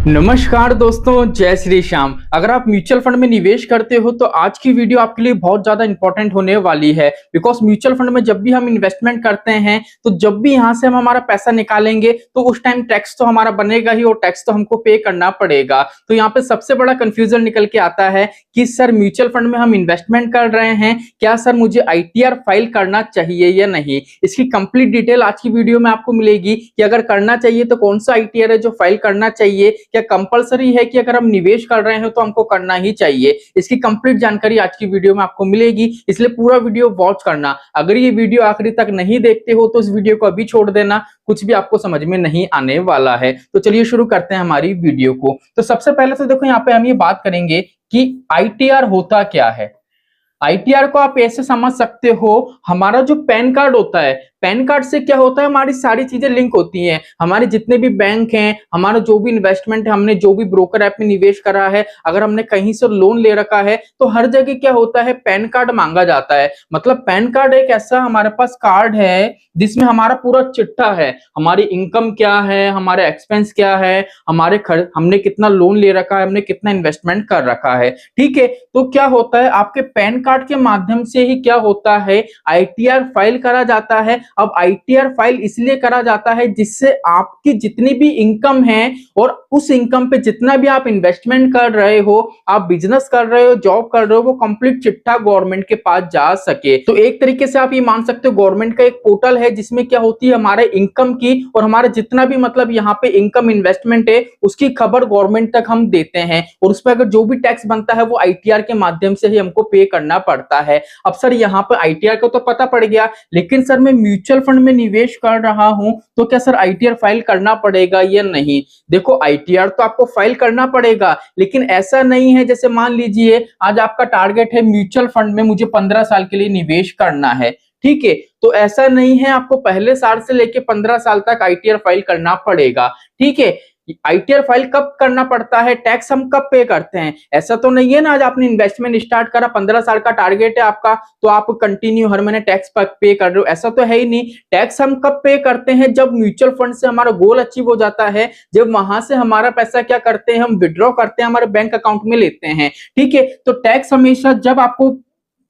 नमस्कार दोस्तों, जय श्री श्याम। अगर आप म्यूचुअल फंड में निवेश करते हो तो आज की वीडियो आपके लिए बहुत ज्यादा इंपॉर्टेंट होने वाली है। बिकॉज म्यूचुअल फंड में जब भी हम इन्वेस्टमेंट करते हैं तो जब भी यहाँ से हम हमारा पैसा निकालेंगे तो उस टाइम टैक्स तो हमारा बनेगा ही और टैक्स तो हमको पे करना पड़ेगा। तो यहाँ पे सबसे बड़ा कंफ्यूजन निकल के आता है कि सर म्यूचुअल फंड में हम इन्वेस्टमेंट कर रहे हैं, क्या सर मुझे ITR फाइल करना चाहिए या नहीं। इसकी कंप्लीट डिटेल आज की वीडियो में आपको मिलेगी कि अगर करना चाहिए तो कौन सा ITR है जो फाइल करना चाहिए, क्या कंपलसरी है कि अगर हम निवेश कर रहे हैं तो हमको करना ही चाहिए। इसकी कंप्लीट जानकारी आज की वीडियो में आपको मिलेगी, इसलिए पूरा वीडियो वॉच करना। अगर ये वीडियो आखिरी तक नहीं देखते हो तो इस वीडियो को अभी छोड़ देना, कुछ भी आपको समझ में नहीं आने वाला है। तो चलिए शुरू करते हैं हमारी वीडियो को। तो सबसे पहले तो देखो यहाँ पे हम ये बात करेंगे कि ITR होता क्या है। ITR को आप ऐसे समझ सकते हो, हमारा जो पैन कार्ड होता है, पैन कार्ड से क्या होता है, हमारी सारी चीजें लिंक होती हैं। हमारे जितने भी बैंक हैं, हमारा जो भी इन्वेस्टमेंट है, हमने जो भी ब्रोकर ऐप में निवेश करा है, अगर हमने कहीं से लोन ले रखा है तो हर जगह क्या होता है, पैन कार्ड मांगा जाता है। मतलब पैन कार्ड एक ऐसा हमारे पास कार्ड है जिसमें हमारा पूरा चिट्ठा है, हमारी इनकम क्या है, हमारे एक्सपेंस क्या है, हमारे खर्च, हमने कितना लोन ले रखा है, हमने कितना इन्वेस्टमेंट कर रखा है। ठीक है, तो क्या होता है, आपके पैन कार्ड के माध्यम से ही क्या होता है, ITR फाइल करा जाता है। अब ITR फाइल इसलिए करा जाता है जिससे आपकी जितनी भी इनकम है और उस इनकम पे जितना भी आप इन्वेस्टमेंट कर रहे हो, आप बिजनेस कर रहे हो, जॉब कर रहे हो, वो कंप्लीट चिट्ठा गवर्नमेंट के पास जा सके। तो एक तरीके से आप ये मान सकते हो, गवर्नमेंट का एक पोर्टल है जिसमें क्या होती है, हमारे इनकम की और हमारे जितना भी मतलब यहाँ पे इनकम इन्वेस्टमेंट है उसकी खबर गवर्नमेंट तक हम देते हैं, और उस पर अगर जो भी टैक्स बनता है वो ITR के माध्यम से ही हमको पे करना पड़ता है। अब सर यहाँ पर ITR का तो पता पड़ गया, लेकिन सर मैं म्यूचुअल फंड में निवेश कर रहा हूं तो क्या सर ITR फाइल करना पड़ेगा या नहीं। देखो ITR तो आपको फाइल करना पड़ेगा, लेकिन ऐसा नहीं है जैसे मान लीजिए आज आपका टारगेट है म्यूचुअल फंड में मुझे 15 साल के लिए निवेश करना है। ठीक है, तो ऐसा नहीं है, आपको पहले साल से लेके 15 साल तक ITR फाइल करना पड़ेगा। ठीक है, ITR फाइल कब करना पड़ता है, टैक्स हम कब पे करते हैं। ऐसा तो नहीं है ना आज आपने इन्वेस्टमेंट स्टार्ट करा, 15 साल का टारगेट है आपका, तो आप कंटिन्यू हर महीने टैक्स पे कर रहे हो, ऐसा तो है ही नहीं। टैक्स हम कब पे करते हैं, जब म्यूचुअल फंड से हमारा गोल अचीव हो जाता है, जब वहां से हमारा पैसा क्या करते हैं, हम विड्रॉ करते हैं, हमारे बैंक अकाउंट में लेते हैं। ठीक है, तो टैक्स हमेशा जब आपको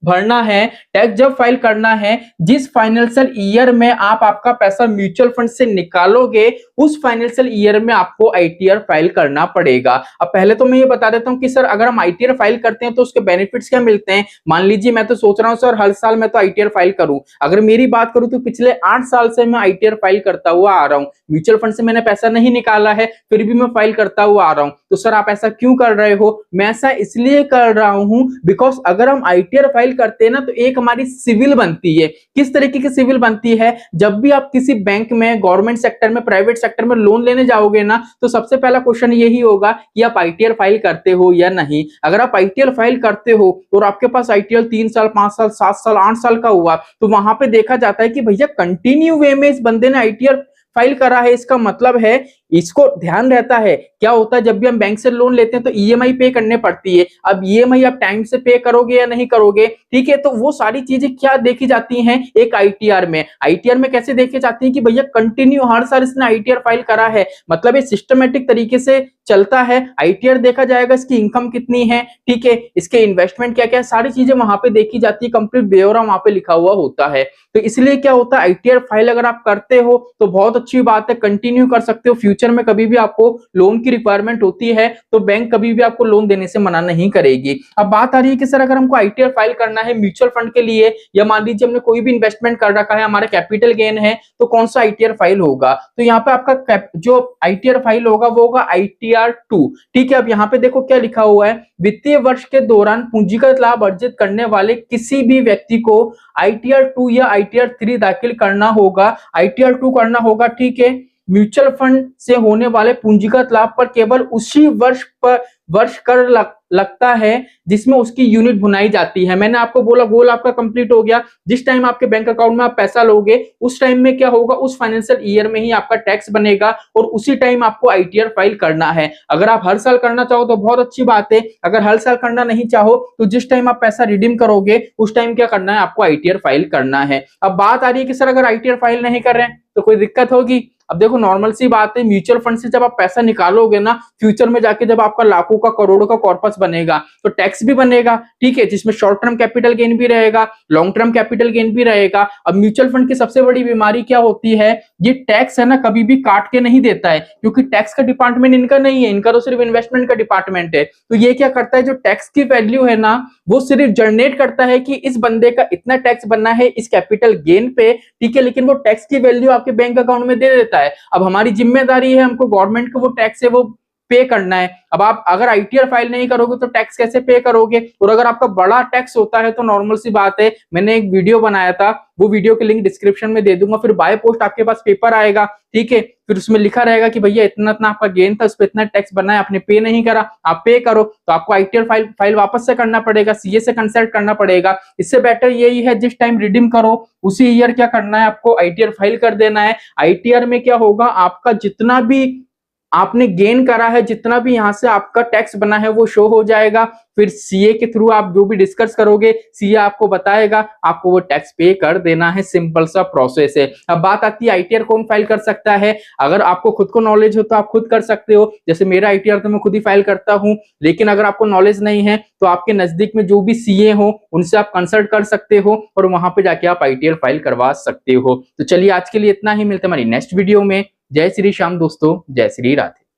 भरना है, टैक्स जब फाइल करना है, जिस फाइनेंशियल ईयर में आप आपका पैसा म्यूचुअल फंड से निकालोगे उस फाइनेंशियल ईयर में आपको ITR फाइल करना पड़ेगा। अब पहले तो मैं ये बता देता हूं कि सर अगर हम ITR फाइल करते हैं तो उसके बेनिफिट्स क्या मिलते हैं। मान लीजिए मैं तो सोच रहा हूं सर हर साल मैं तो ITR फाइल करूं। अगर मेरी बात करूं तो पिछले 8 साल से मैं ITR फाइल करता हुआ आ रहा हूं, म्यूचुअल फंड से मैंने पैसा नहीं निकाला है फिर भी मैं फाइल करता हुआ आ रहा हूं। तो सर आप ऐसा क्यों कर रहे हो, मैं ऐसा इसलिए कर रहा हूं बिकॉज अगर हम ITR फाइल करते हैं ना तो एक हमारी सिविल बनती है। किस तरीके की सिविल बनती है, जब भी आप किसी बैंक में, गवर्नमेंट सेक्टर में, प्राइवेट सेक्टर में लोन लेने जाओगे ना तो सबसे पहला क्वेश्चन यही होगा कि आप ITR फाइल करते हो या नहीं। अगर आप ITR फाइल करते हो और आपके पास ITR 3 साल, 5 साल, 7 साल, 8 साल का हुआ तो वहां पे देखा जाता है कि भैया कंटिन्यू वे में इस बंदे ने ITR फाइल करा है, इसका मतलब है इसको ध्यान रहता है। क्या होता है, जब भी हम बैंक से लोन लेते हैं तो EMI पे करने पड़ती है। अब EMI आप टाइम से पे करोगे या नहीं करोगे, ठीक है, तो वो सारी चीजें क्या देखी जाती हैं एक ITR में। ITR में कैसे देखी जाती है कि भैया कंटिन्यू हर साल इसने ITR फाइल करा है, मतलब ये सिस्टमेटिक तरीके से चलता है। ITR देखा जाएगा इसकी इनकम कितनी है, ठीक है, इसके इन्वेस्टमेंट क्या क्या, सारी चीजें वहां पे देखी जाती है, कंप्लीट ब्यौरा वहां पे लिखा हुआ होता है। तो इसलिए क्या होता है, ITR फाइल अगर आप करते हो तो बहुत अच्छी बात है, कंटिन्यू कर सकते हो। फ्यूचर में कभी भी आपको लोन की रिक्वायरमेंट होती है तो बैंक कभी भी आपको लोन देने से मना नहीं करेगी। अब बात आ रही है कि सर अगर हमको ITR फाइल करना है म्यूचुअल फंड के लिए, या मान लीजिए हमने कोई भी इन्वेस्टमेंट कर रखा है, हमारा कैपिटल गेन है, तो कौन सा ITR फाइल होगा। तो यहाँ पे आपका जो ITR फाइल होगा वो होगा ITR 2। ठीक है, अब यहाँ पे देखो क्या लिखा हुआ है, वित्तीय वर्ष के दौरान पूंजीगत लाभ अर्जित करने वाले किसी भी व्यक्ति को ITR 2 या ITR 3 दाखिल करना होगा। ITR 2 करना होगा, ठीक है, म्यूचुअल फंड से होने वाले पूंजीगत लाभ पर केवल उसी वर्ष कर लगता है जिसमें उसकी यूनिट भुनाई जाती है। मैंने आपको बोला गोल आपका कंप्लीट हो गया, जिस टाइम आपके बैंक अकाउंट में आप पैसा लोगे उस टाइम में क्या होगा, उस फाइनेंशियल ईयर में ही आपका टैक्स बनेगा और उसी टाइम आपको ITR फाइल करना है। अगर आप हर साल करना चाहो तो बहुत अच्छी बात है, अगर हर साल करना नहीं चाहो तो जिस टाइम आप पैसा रिडीम करोगे उस टाइम क्या करना है, आपको ITR फाइल करना है। अब बात आ रही है कि सर अगर ITR फाइल नहीं कर रहे हैं तो कोई दिक्कत होगी। अब देखो नॉर्मल सी बात है, म्यूचुअल फंड से जब आप पैसा निकालोगे ना, फ्यूचर में जाके जब आपका लाखों का करोड़ों का कॉर्पस बनेगा तो टैक्स भी बनेगा, ठीक है, जिसमें शॉर्ट टर्म कैपिटल गेन भी रहेगा, लॉन्ग टर्म कैपिटल गेन भी रहेगा। अब म्यूचुअल फंड की सबसे बड़ी बीमारी क्या होती है, ये टैक्स है ना कभी भी काट के नहीं देता है, क्योंकि टैक्स का डिपार्टमेंट इनका नहीं है, इनका तो सिर्फ इन्वेस्टमेंट का डिपार्टमेंट है। तो ये क्या करता है, जो टैक्स की वैल्यू है ना वो सिर्फ जनरेट करता है कि इस बंदे का इतना टैक्स बनना है इस कैपिटल गेन पे, ठीक है, लेकिन वो टैक्स की वैल्यू आपके बैंक अकाउंट में दे देता है। अब हमारी जिम्मेदारी है, हमको गवर्नमेंट को वो टैक्स है वो पे करना है। अब आप अगर आईटीआर फाइल नहीं करोगे तो टैक्स कैसे पे करोगे, और अगर आपका बड़ा टैक्स होता है तो नॉर्मल सी बात है, मैंने एक वीडियो बनाया था, वो वीडियो की लिंक डिस्क्रिप्शन में दे दूंगा, फिर बाय पोस्ट आपके पास पेपर आएगा, ठीक है, फिर उसमें लिखा रहेगा कि भैया इतना इतना आपका गेन था, उस पर इतना टैक्स बना है, आपने पे नहीं करा, आप पे करो, तो आपको आईटीआर फाइल वापस से करना पड़ेगा, सीए से कंसल्ट करना पड़ेगा। इससे बेटर यही है जिस टाइम रिडीम करो उसी ईयर क्या करना है, आपको आईटीआर फाइल कर देना है। आईटीआर में क्या होगा, आपका जितना भी आपने गेन करा है, जितना भी यहां से आपका टैक्स बना है वो शो हो जाएगा। फिर सीए के थ्रू आप जो भी डिस्कस करोगे सीए आपको बताएगा, आपको वो टैक्स पे कर देना है, सिंपल सा प्रोसेस है। अब बात आती है आईटीआर कौन फाइल कर सकता है, अगर आपको खुद को नॉलेज हो तो आप खुद कर सकते हो, जैसे मेरा आईटीआर तो मैं खुद ही फाइल करता हूं, लेकिन अगर आपको नॉलेज नहीं है तो आपके नजदीक में जो भी सीए हो उनसे आप कंसल्ट कर सकते हो और वहां पे जाके आप आईटीआर फाइल करवा सकते हो। तो चलिए आज के लिए इतना ही, मिलते हैं हमारी नेक्स्ट वीडियो में। जय श्री श्याम दोस्तों, जय श्री राधे।